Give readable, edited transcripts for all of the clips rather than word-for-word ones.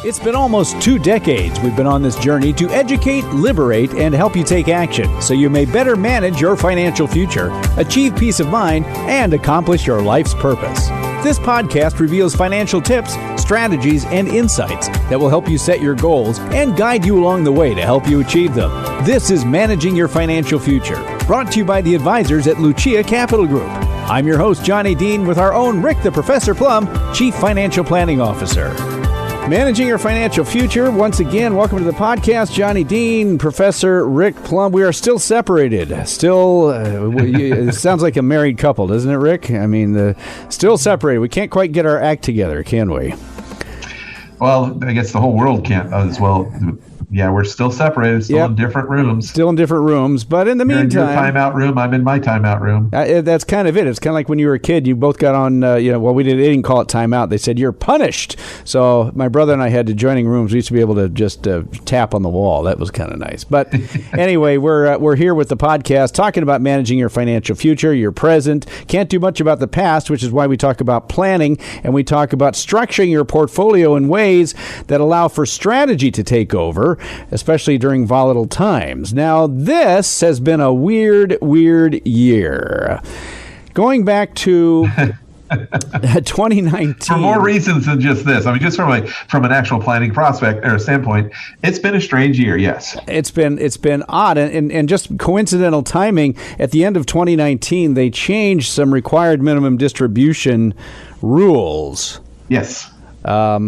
It's been almost 2 decades we've been on this journey to educate, liberate, and help you take action so you may better manage your financial future, achieve peace of mind, and accomplish your life's purpose. This podcast reveals financial tips, strategies, and insights that will help you set your goals and guide you along the way to help you achieve them. This is Managing Your Financial Future, brought to you by the advisors at Lucia Capital Group. I'm your host, Johnny Dean, with our own Rick the Professor Plum, Chief Financial Planning Officer. Managing Your Financial Future. Once again, welcome to the podcast. Johnny Dean, Professor Rick Plum. We are still separated. It sounds like a married couple, doesn't it, Rick? I mean, still separated. We can't quite get our act together, can we? Well, I guess the whole world can't as well. Yeah, we're still separated, still in different rooms. Still in different rooms, but in the meantime... You're in your timeout room, I'm in my timeout room. That's kind of it. It's kind of like when you were a kid, you both got on, they didn't call it timeout. They said, you're punished. So my brother and I had adjoining rooms. We used to be able to just tap on the wall. That was kind of nice. But anyway, we're here with the podcast talking about managing your financial future, your present. Can't do much about the past, which is why we talk about planning, and we talk about structuring your portfolio in ways that allow for strategy to take over, especially during volatile times. Now, this has been a weird year. Going back to 2019. For more reasons than just this. I mean, just from an actual planning prospect or standpoint, it's been a strange year, yes. It's been odd, and just coincidental timing. At the end of 2019, they changed some required minimum distribution rules. Yes.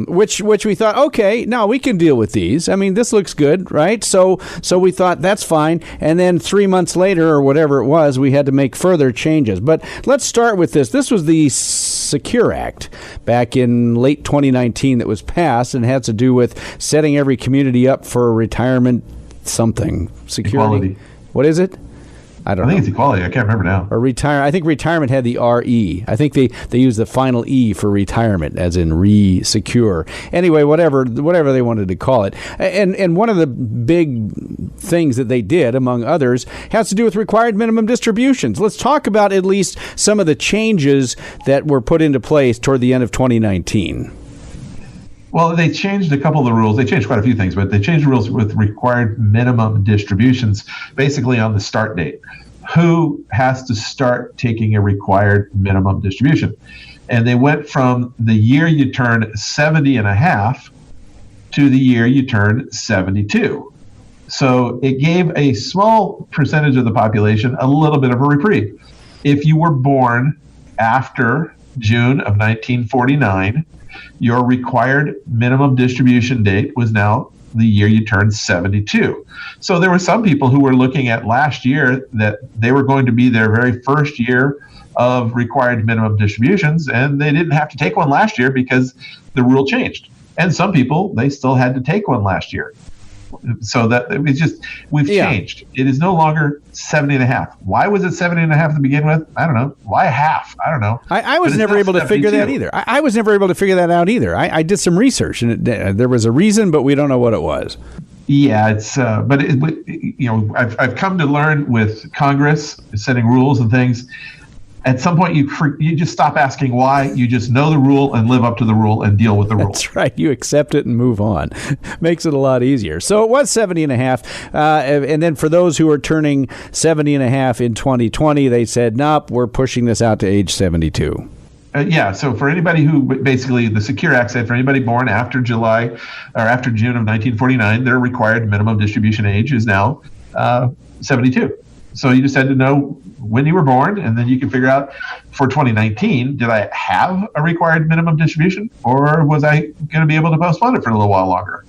Which we thought, okay, now we can deal with these. I mean, this looks good, right? So we thought that's fine. And then 3 months later, or whatever it was, we had to make further changes. But let's start with this. This was the Secure Act back in late 2019 that was passed and had to do with setting every community up for retirement something. Security. Equality. What is it? I think it's equality. I can't remember now. Or retire. I think retirement had the RE. I think they used the final E for retirement, as in re-secure. Anyway, whatever they wanted to call it. And one of the big things that they did, among others, has to do with required minimum distributions. Let's talk about at least some of the changes that were put into place toward the end of 2019. Well, they changed a couple of the rules. They changed quite a few things, but they changed the rules with required minimum distributions, basically on the start date. Who has to start taking a required minimum distribution? And they went from the year you turn 70 and a half to the year you turn 72. So it gave a small percentage of the population a little bit of a reprieve. If you were born after June of 1949, your required minimum distribution date was now the year you turned 72. So there were some people who were looking at last year that they were going to be their very first year of required minimum distributions, and they didn't have to take one last year because the rule changed. And some people, they still had to take one last year. So that it was just, we've changed. It is no longer 70 and a half. Why was it 70 and a half to begin with? I don't know. Why half? I don't know. I was never able to figure that either. I was never able to figure that out either. I did some research, and there was a reason, but we don't know what it was. Yeah, it's I've come to learn with Congress setting rules and things. At some point, you just stop asking why. You just know the rule and live up to the rule and deal with the rule. That's right. You accept it and move on. Makes it a lot easier. So it was 70 and a half. And then for those who are turning 70 and a half in 2020, they said, nope, we're pushing this out to age 72. So for anybody who basically the Secure Act said for anybody born after July or after June of 1949, their required minimum distribution age is now 72. So you just had to know when you were born, and then you can figure out for 2019, did I have a required minimum distribution, or was I going to be able to postpone it for a little while longer?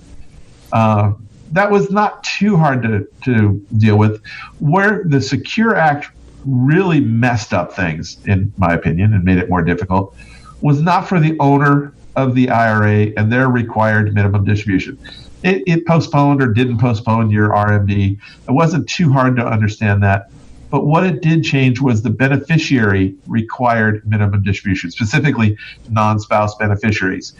That was not too hard to deal with. Where the Secure Act really messed up things, in my opinion, and made it more difficult, was not for the owner of the IRA and their required minimum distribution. It postponed or didn't postpone your RMD. It wasn't too hard to understand that. But what it did change was the beneficiary required minimum distribution, specifically non-spouse beneficiaries.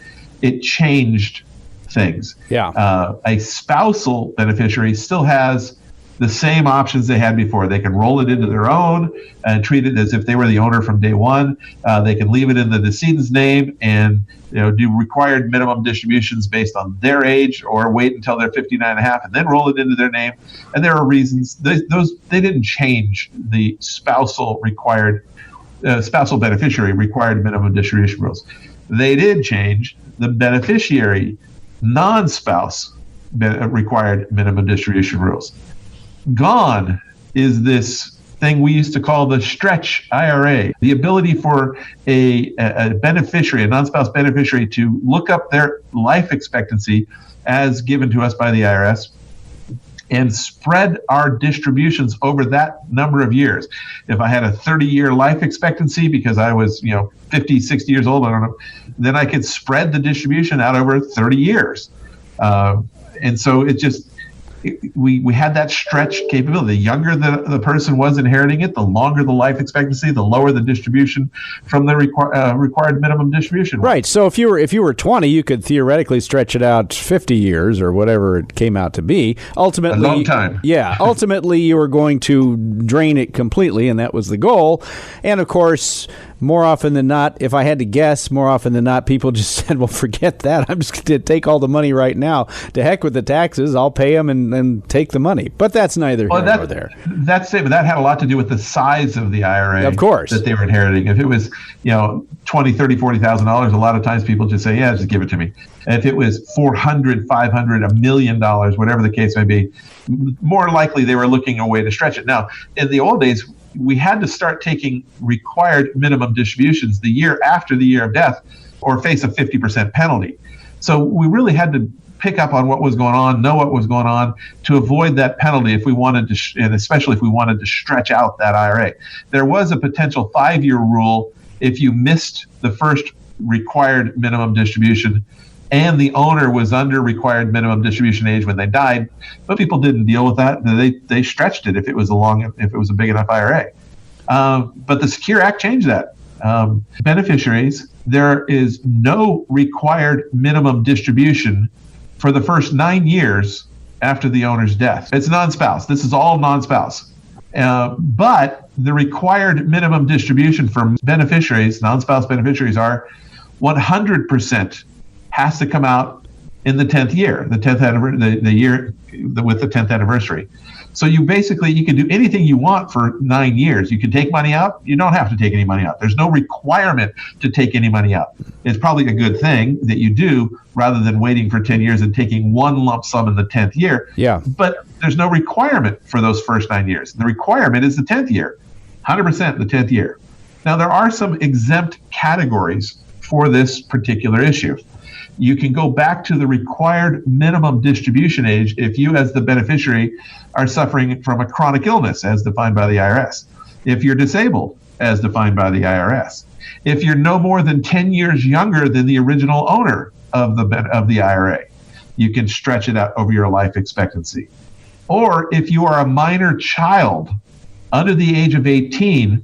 It changed things. Yeah. A spousal beneficiary still has the same options they had before. They can roll it into their own and treat it as if they were the owner from day one. They can leave it in the decedent's name and do required minimum distributions based on their age, or wait until they're 59 and a half and then roll it into their name. And there are reasons. They didn't change the spousal beneficiary required minimum distribution rules. They did change the beneficiary non-spouse required minimum distribution rules. Gone is this thing we used to call the stretch IRA, the ability for a beneficiary, a non-spouse beneficiary, to look up their life expectancy as given to us by the IRS and spread our distributions over that number of years. If I had a 30-year life expectancy because I was 50, 60 years old, I don't know, then I could spread the distribution out over 30 years. And so it just, we had that stretch capability. The younger the person was inheriting it, the longer the life expectancy, the lower the distribution from the required minimum distribution. Right. So if you were 20, you could theoretically stretch it out 50 years or whatever it came out to be. Ultimately, a long time. Yeah. Ultimately, you were going to drain it completely, and that was the goal. And of course, more often than not, if I had to guess, more often than not, people just said, well, forget that. I'm just going to take all the money right now. To heck with the taxes. I'll pay them and take the money. But that's neither here nor there. That's it. But that had a lot to do with the size of the IRA, of course, that they were inheriting. If it was, $20,000, $30,000, $40,000, a lot of times people just say, yeah, just give it to me. And if it was $400,000, $500,000, $1 million, whatever the case may be, more likely they were looking a way to stretch it. Now, in the old days, we had to start taking required minimum distributions the year after the year of death or face a 50% penalty. So we really had to pick up on what was going on, know what was going on to avoid that penalty if we wanted to, and especially if we wanted to stretch out that IRA. There was a potential 5-year rule if you missed the first required minimum distribution and the owner was under required minimum distribution age when they died, but people didn't deal with that. They stretched it if it was a big enough IRA. But the Secure Act changed that. Beneficiaries, there is no required minimum distribution for the first 9 years after the owner's death. It's non-spouse. This is all non-spouse. But the required minimum distribution for beneficiaries, non-spouse beneficiaries, are 100% has to come out in the 10th year, the year with the 10th anniversary. So you can do anything you want for 9 years. You can take money out. You don't have to take any money out. There's no requirement to take any money out. It's probably a good thing that you do rather than waiting for 10 years and taking one lump sum in the 10th year. Yeah. But there's no requirement for those first 9 years. The requirement is the 10th year, 100% the 10th year. Now, there are some exempt categories for this particular issue. You can go back to the required minimum distribution age if you, as the beneficiary, are suffering from a chronic illness, as defined by the IRS. If you're disabled, as defined by the IRS. If you're no more than 10 years younger than the original owner of the IRA, you can stretch it out over your life expectancy. Or if you are a minor child under the age of 18,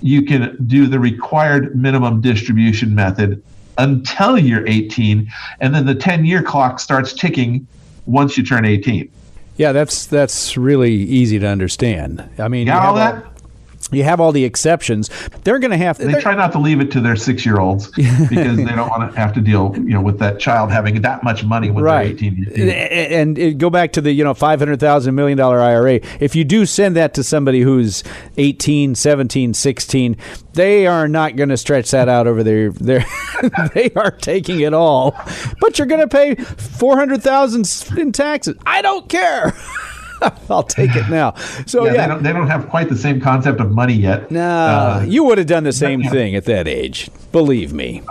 you can do the required minimum distribution method until you're 18, and then the 10-year clock starts ticking once you turn 18. Yeah, that's really easy to understand. I mean, you have all the exceptions. They're going to have. They try not to leave it to their 6-year-olds because they don't want to have to deal, with that child having that much money when they're 18. And go back to the $500,000 $1 million IRA. If you do send that to somebody who's 18, 17, 16, they are not going to stretch that out over their they are taking it all. But you're going to pay $400,000 in taxes. I don't care. I'll take it now. So they don't have quite the same concept of money yet. No, you would have done the same thing at that age. Believe me.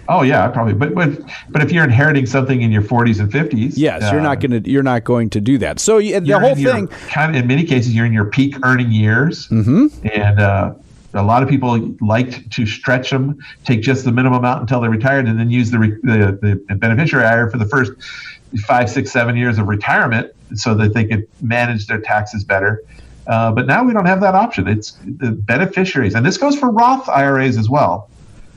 Oh yeah, probably. But if you're inheriting something in your 40s and 50s, yes, you're not going to do that. So the whole thing, in many cases, you're in your peak earning years, and a lot of people liked to stretch them, take just the minimum out until they retired, and then use the beneficiary IRA for the first 5, 6, 7 years of retirement, so that they could manage their taxes better. But now we don't have that option. It's the beneficiaries, and this goes for Roth IRAs as well.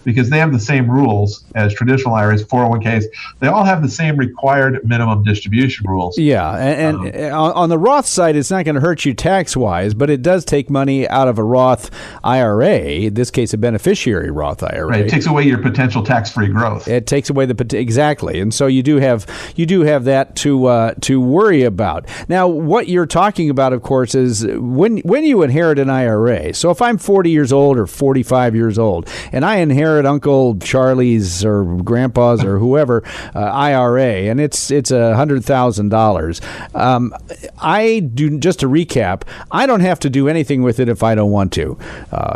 because they have the same rules as traditional IRAs, 401ks. They all have the same required minimum distribution rules. Yeah, and on the Roth side, it's not going to hurt you tax-wise, but it does take money out of a Roth IRA, in this case a beneficiary Roth IRA. Right, it takes away your potential tax-free growth. It takes away exactly, and so you do have that to worry about. Now, what you're talking about, of course, is when you inherit an IRA. So if I'm 40 years old or 45 years old, and I inherit Uncle Charlie's or Grandpa's or whoever IRA, and it's $100,000. I do, just to recap, I don't have to do anything with it if I don't want to.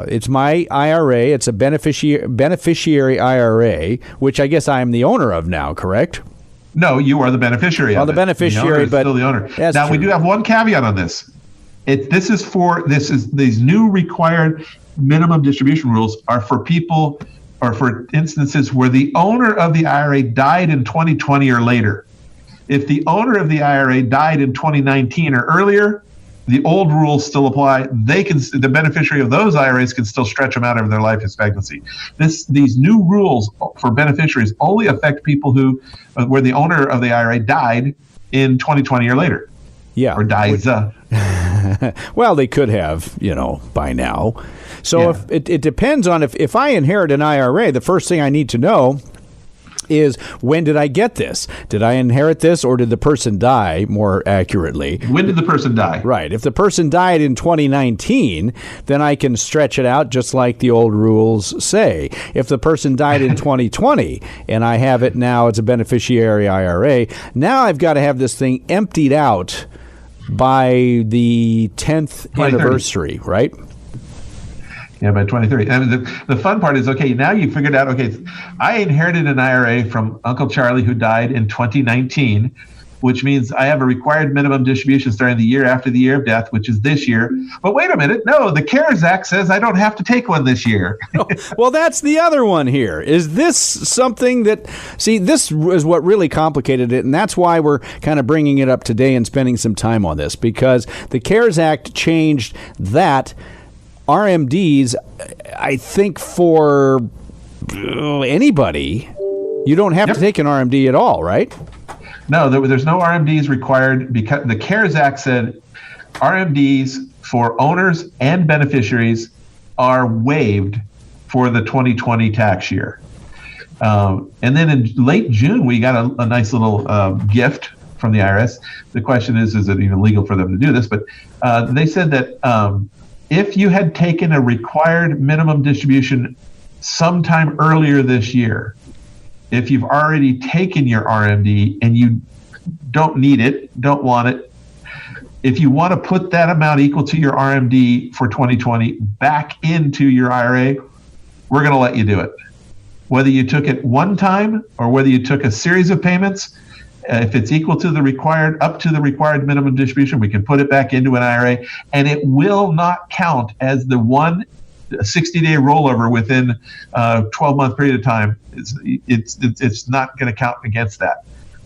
It's my IRA. It's a beneficiary IRA, which I guess I am the owner of now, correct? No, you are the beneficiary. Well, the beneficiary, but still the owner. Now true. We do have one caveat on this. These new required minimum distribution rules are for people, or for instances where the owner of the IRA died in 2020 or later. If the owner of the IRA died in 2019 or earlier, the old rules still apply. The beneficiary of those IRAs can still stretch them out over their life expectancy. These new rules for beneficiaries only affect people where the owner of the IRA died in 2020 or later. Yeah. Or dies. Well, they could have, by now. So Yeah. if it depends on if I inherit an IRA, the first thing I need to know is, when did I get this? Did I inherit this, or did the person die, more accurately? When did the person die? Right. If the person died in 2019, then I can stretch it out just like the old rules say. If the person died in 2020 and I have it now, it's a beneficiary IRA, now I've got to have this thing emptied out by the 10th anniversary, right? Yeah, by 2030. And the fun part is, okay, now you figured out, okay, I inherited an IRA from Uncle Charlie who died in 2019, which means I have a required minimum distribution starting the year after the year of death, which is this year. But wait a minute, no, the CARES Act says I don't have to take one this year. Well, that's the other one here. Is this something that, this is what really complicated it, and that's why we're kind of bringing it up today and spending some time on this, because the CARES Act changed that. RMDs, I think for anybody, you don't have to take an RMD at all, right? No, there's no RMDs required, because the CARES Act said RMDs for owners and beneficiaries are waived for the 2020 tax year. And then in late June, we got a nice little gift from the IRS. The question is it even legal for them to do this? But they said that if you had taken a required minimum distribution sometime earlier this year, if you've already taken your RMD and you don't need it, don't want it, if you want to put that amount equal to your RMD for 2020 back into your IRA, we're going to let you do it. Whether you took it one time or whether you took a series of payments, if it's equal to up to the required minimum distribution, we can put it back into an IRA, and it will not count as the 60-day rollover within a 12-month period of time. It's not going to count against that.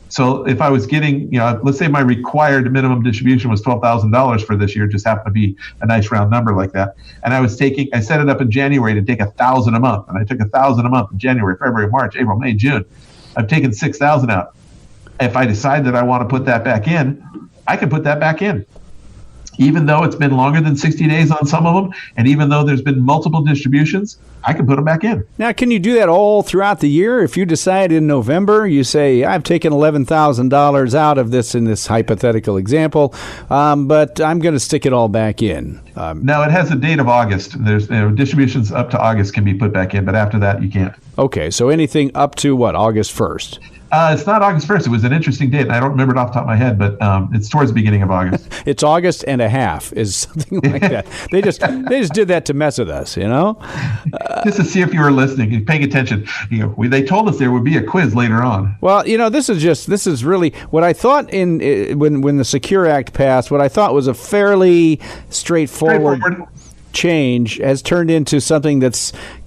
So if I was getting, let's say my required minimum distribution was $12,000 for this year, just happened to be a nice round number like that, and I set it up in January to take $1,000 a month, and I took $1,000 a month in January, February, March, April, May, June. I've taken $6,000 out. If I decide that I want to put that back in, I can put that back in. Even though it's been longer than 60 days on some of them, and even though there's been multiple distributions, I can put them back in. Now, can you do that all throughout the year? If you decide in November, you say, I've taken $11,000 out of this in this hypothetical example, but I'm going to stick it all back in. No, it has a date of August. There's distributions up to August can be put back in, but after that, you can't. Okay, so anything up to what, August 1st? It's not August 1st. It was an interesting date. I don't remember it off the top of my head, but it's towards the beginning of August. It's August and a half is something like that. They just did that to mess with us, just to see if you were listening and paying attention. They told us there would be a quiz later on. Well, this is really what I thought when the Secure Act passed. What I thought was a fairly straightforward change has turned into something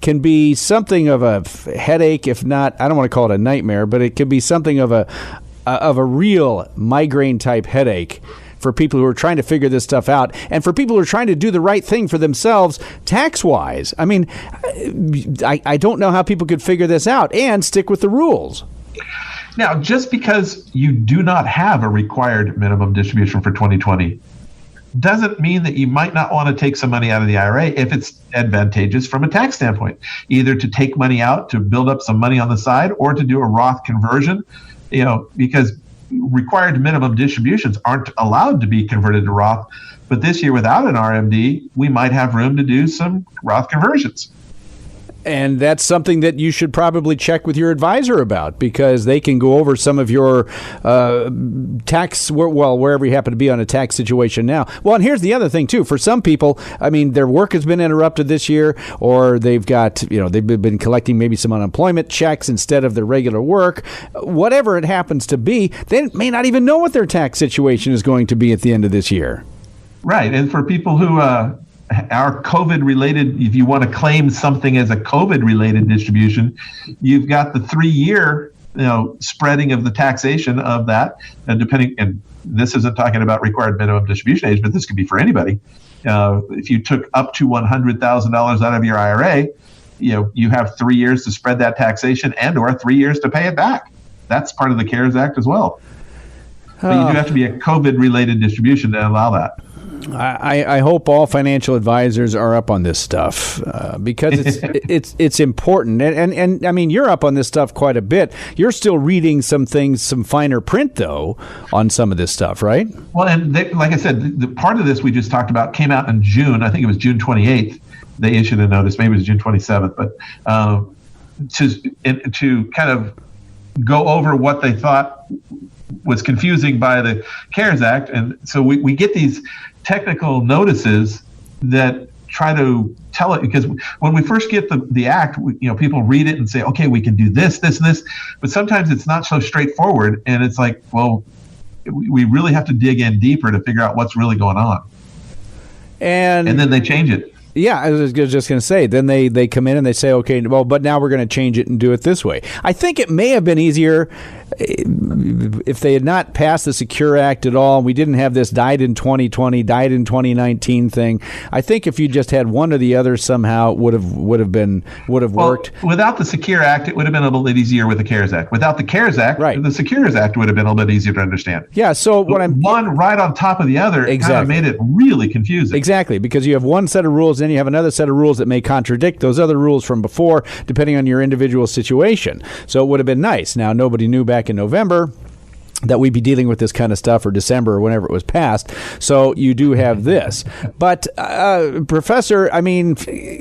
can be something of a headache, if not, I don't want to call it a nightmare, but it could be something of a real migraine type headache for people who are trying to figure this stuff out and for people who are trying to do the right thing for themselves tax-wise. I mean, I don't know how people could figure this out and stick with the rules. Now, just because you do not have a required minimum distribution for 2020 doesn't mean that you might not want to take some money out of the IRA if it's advantageous from a tax standpoint, either to take money out to build up some money on the side or to do a Roth conversion, because required minimum distributions aren't allowed to be converted to Roth. But this year, without an RMD, we might have room to do some Roth conversions. And that's something that you should probably check with your advisor about, because they can go over some of your tax, wherever you happen to be on a tax situation now. Well, and here's the other thing, too. For some people, I mean, their work has been interrupted this year, or they've got, they've been collecting maybe some unemployment checks instead of their regular work. Whatever it happens to be, they may not even know what their tax situation is going to be at the end of this year. Right. And for people who are COVID-related, if you want to claim something as a COVID-related distribution, you've got the 3-year, spreading of the taxation of that, and this isn't talking about required minimum distribution age, but this could be for anybody. If you took up to $100,000 out of your IRA, you have 3 years to spread that taxation and/or 3 years to pay it back. That's part of the CARES Act as well. But you do have to be a COVID-related distribution to allow that. I hope all financial advisors are up on this stuff because it's important. And I mean, you're up on this stuff quite a bit. You're still reading some things, some finer print, though, on some of this stuff, right? Well, and like I said, the part of this we just talked about came out in June. I think it was June 28th. They issued a notice. Maybe it was June 27th. But to kind of go over what they thought was confusing by the CARES Act. And so we get these technical notices that try to tell it, because when we first get the act, people read it and say, okay, we can do this, this, and this, but sometimes it's not so straightforward, and it's like, well, we really have to dig in deeper to figure out what's really going on. And then they change it. Yeah, I was just going to say, then they come in and they say, okay, well, but now we're going to change it and do it this way. I think it may have been easier if they had not passed the Secure Act at all. We didn't have this died in 2020, died in 2019 thing. I think if you just had one or the other somehow, it would have worked. Without the Secure Act, it would have been a little bit easier with the CARES Act. Without the CARES Act, right, the Secure Act would have been a little bit easier to understand. Yeah, so one right on top of the other kind of made it really confusing. Exactly, because you have one set of rules, then you have another set of rules that may contradict those other rules from before, depending on your individual situation. So it would have been nice. Now, nobody knew back in November that we'd be dealing with this kind of stuff, or December, or whenever it was passed. So you do have this. But, Professor, I mean,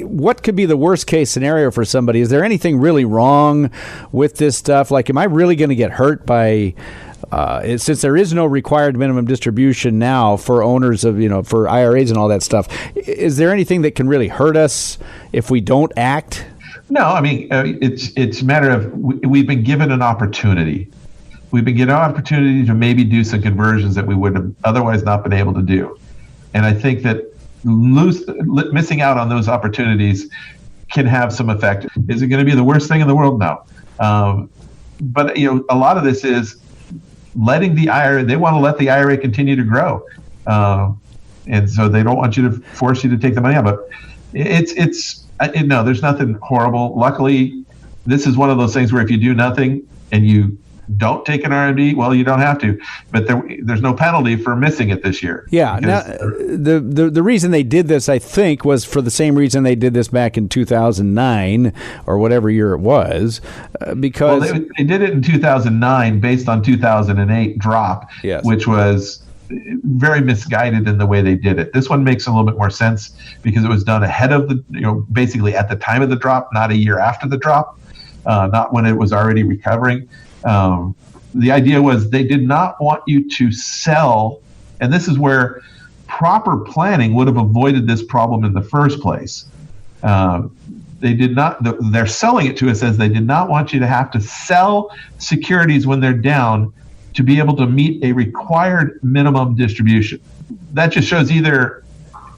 what could be the worst case scenario for somebody? Is there anything really wrong with this stuff? Like, am I really going to get hurt by... since there is no required minimum distribution now for owners of, for IRAs and all that stuff, is there anything that can really hurt us if we don't act? No, I mean, it's a matter of we've been given an opportunity. We've been given an opportunity to maybe do some conversions that we would have otherwise not been able to do. And I think that missing out on those opportunities can have some effect. Is it going to be the worst thing in the world? No. But, a lot of this is letting the IRA, they want to let the IRA continue to grow. And so they don't want you to force you to take the money out. But no, there's nothing horrible. Luckily, this is one of those things where if you do nothing and you don't take an RMD, well, you don't have to. But there's no penalty for missing it this year. Yeah. Now, the reason they did this, I think, was for the same reason they did this back in 2009 or whatever year it was, because... Well, they did it in 2009 based on 2008 drop, yes, which was very misguided in the way they did it. This one makes a little bit more sense because it was done ahead of basically at the time of the drop, not a year after the drop, not when it was already recovering. The idea was they did not want you to sell, and this is where proper planning would have avoided this problem in the first place. They did not, they're selling it to us as they did not want you to have to sell securities when they're down to be able to meet a required minimum distribution. That just shows either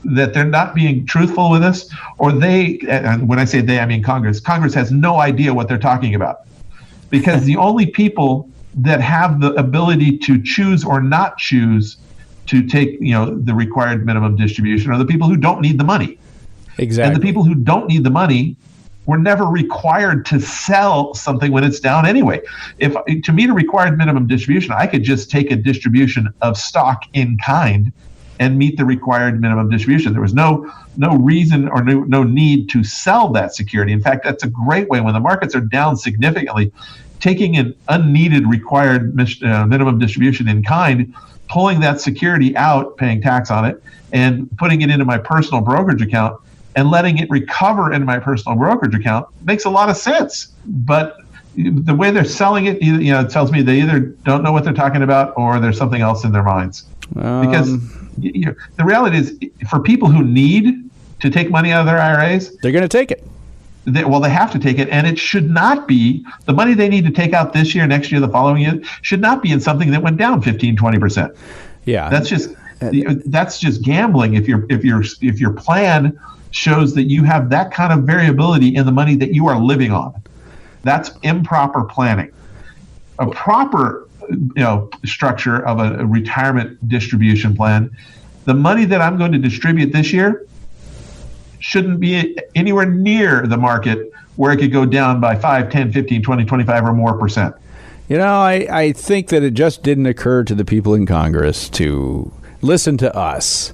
that they're not being truthful with us, or they, and when I say they, I mean Congress has no idea what they're talking about. Because the only people that have the ability to choose or not choose to take, the required minimum distribution are the people who don't need the money. Exactly. And the people who don't need the money were never required to sell something when it's down anyway. If to meet a required minimum distribution, I could just take a distribution of stock in kind and meet the required minimum distribution. There was no reason or no need to sell that security. In fact, that's a great way when the markets are down significantly, taking an unneeded required minimum distribution in kind, pulling that security out, paying tax on it, and putting it into my personal brokerage account and letting it recover in my personal brokerage account makes a lot of sense. But the way they're selling it, it tells me they either don't know what they're talking about or there's something else in their minds. Because the reality is, for people who need to take money out of their IRAs, they're going to take it. They have to take it, and it should not be the money they need to take out this year, next year, the following year, should not be in something that went down 15-20%. Yeah, that's just gambling. If your plan shows that you have that kind of variability in the money that you are living on, that's improper planning. A proper structure of a retirement distribution plan, the money that I'm going to distribute this year shouldn't be anywhere near the market where it could go down by 5, 10, 15, 20, 25 or more percent. I think that it just didn't occur to the people in Congress to listen to us.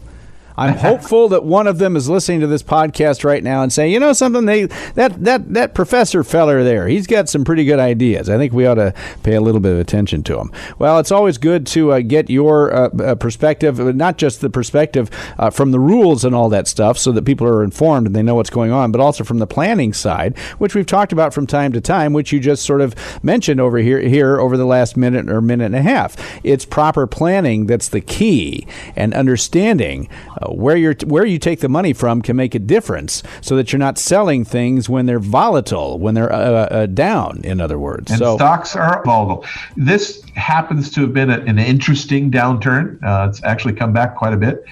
I'm hopeful that one of them is listening to this podcast right now and saying, something, that professor feller there, he's got some pretty good ideas. I think we ought to pay a little bit of attention to him. Well, it's always good to get your perspective, not just the perspective from the rules and all that stuff so that people are informed and they know what's going on, but also from the planning side, which we've talked about from time to time, which you just sort of mentioned over here over the last minute or minute and a half. It's proper planning that's the key, and understanding where you take the money from can make a difference, so that you're not selling things when they're volatile, when they're down, in other words. And stocks are volatile. This happens to have been an interesting downturn. It's actually come back quite a bit.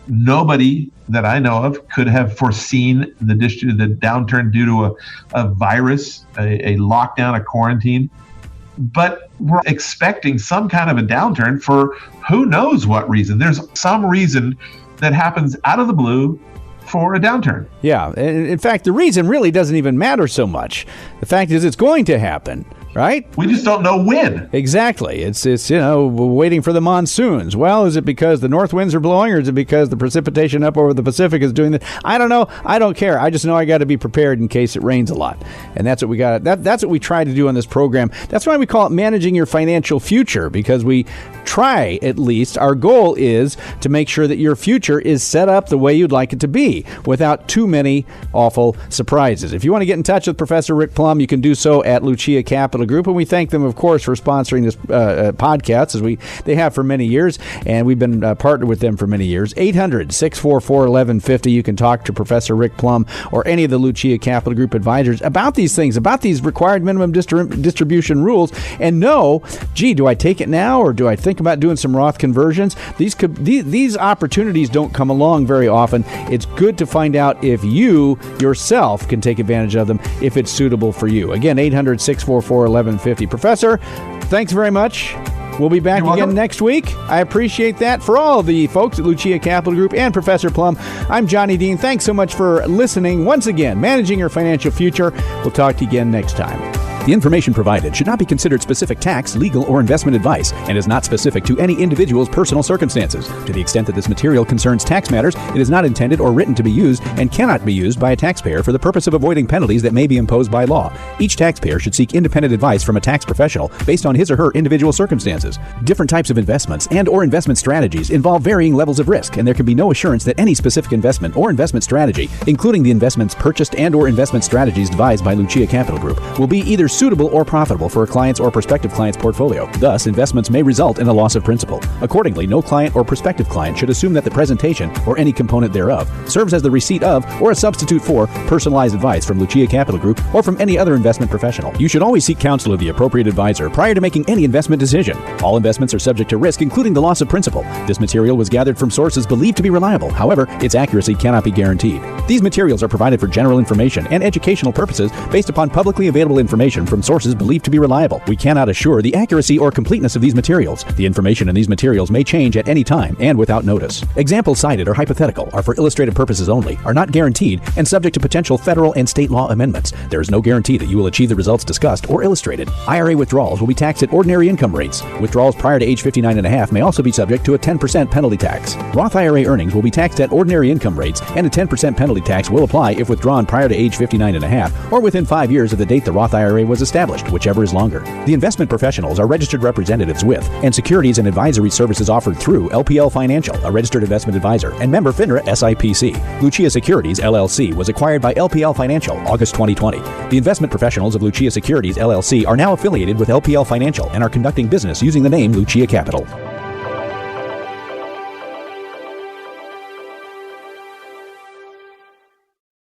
Nobody that I know of could have foreseen the downturn due to a virus, a lockdown, a quarantine. But we're expecting some kind of a downturn for who knows what reason. There's some reason that happens out of the blue for a downturn. Yeah. In fact, the reason really doesn't even matter so much. The fact is it's going to happen. Right? We just don't know when. Exactly. It's waiting for the monsoons. Well, is it because the north winds are blowing, or is it because the precipitation up over the Pacific is doing that? I don't know. I don't care. I just know I got to be prepared in case it rains a lot. And that's what we got. That's what we try to do on this program. That's why we call it Managing Your Financial Future, because we try, at least, our goal is to make sure that your future is set up the way you'd like it to be without too many awful surprises. If you want to get in touch with Professor Rick Plum, you can do so at Lucia Capital Group, and we thank them, of course, for sponsoring this podcast, as they have for many years, and we've been partnered with them for many years. 800-644-1150. You can talk to Professor Rick Plum or any of the Lucia Capital Group advisors about these things, about these required minimum distribution rules, and know, gee, do I take it now, or do I think about doing some Roth conversions? These opportunities don't come along very often. It's good to find out if you yourself can take advantage of them, if it's suitable for you. Again, 800-644-1150. Professor, thanks very much. We'll be back again next week. I appreciate that. For all the folks at Lucia Capital Group and Professor Plum, I'm Johnny Dean. Thanks so much for listening. Once again, Managing Your Financial Future. We'll talk to you again next time. The information provided should not be considered specific tax, legal, or investment advice and is not specific to any individual's personal circumstances. To the extent that this material concerns tax matters, it is not intended or written to be used and cannot be used by a taxpayer for the purpose of avoiding penalties that may be imposed by law. Each taxpayer should seek independent advice from a tax professional based on his or her individual circumstances. Different types of investments and or investment strategies involve varying levels of risk, and there can be no assurance that any specific investment or investment strategy, including the investments purchased and or investment strategies devised by Lucia Capital Group, will be either suitable or profitable for a client's or prospective client's portfolio. Thus, investments may result in a loss of principal. Accordingly, no client or prospective client should assume that the presentation, or any component thereof, serves as the receipt of or a substitute for personalized advice from Lucia Capital Group or from any other investment professional. You should always seek counsel of the appropriate advisor prior to making any investment decision. All investments are subject to risk, including the loss of principal. This material was gathered from sources believed to be reliable. However, its accuracy cannot be guaranteed. These materials are provided for general information and educational purposes based upon publicly available information information from sources believed to be reliable. We cannot assure the accuracy or completeness of these materials. The information in these materials may change at any time and without notice. Examples cited are hypothetical, are for illustrative purposes only, are not guaranteed, and subject to potential federal and state law amendments. There is no guarantee that you will achieve the results discussed or illustrated. IRA withdrawals will be taxed at ordinary income rates. Withdrawals prior to age 59.5 may also be subject to a 10% penalty tax. Roth IRA earnings will be taxed at ordinary income rates, and a 10% penalty tax will apply if withdrawn prior to age 59.5 or within 5 years of the date the Roth IRA was established, whichever is longer. The investment professionals are registered representatives with and securities and advisory services offered through LPL Financial, a registered investment advisor, and member FINRA SIPC. Lucia Securities LLC was acquired by LPL Financial August 2020. The investment professionals of Lucia Securities LLC are now affiliated with LPL Financial and are conducting business using the name Lucia Capital.